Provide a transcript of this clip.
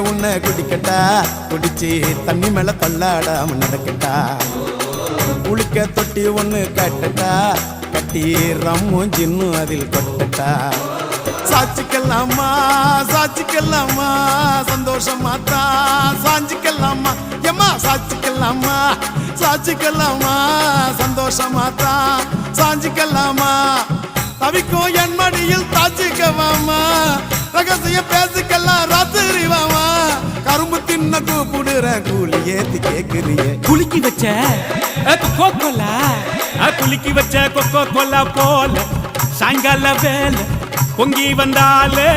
உன்னை குடிக்கட்டா குடிச்சு தண்ணி மேல தள்ளாடாம நடக்கட்டா குளிக்க தொட்டி ஒண்ணு கட்டட்டா கட்டி ரம்மும் ஜின்னும் அதில் கொட்டட்டா சாச்சிக்கலாமா சாச்சிக்கலாமா சந்தோஷமா தான் சாஞ்சிக்கலாமா எம்மா சாச்சிக்கலாமா சாச்சிக்கலாமா சந்தோஷமா தான் சாஞ்சிக்கலாமா தவிக்கும் என் மடியில் தாச்சிக்கவாமா ரகசிய பேசிக்கலாம் ராத்திரி வாமா கரும்பு தின்ன கூப்பிடுற கூலி ஏத்தி கேக்குறிய குலுக்கி வச்ச கொக்கோ கோலா குலுக்கி வச்ச கொக்கோ கோலா போல சாயங்கால வேலை பொங்கி வந்தாலே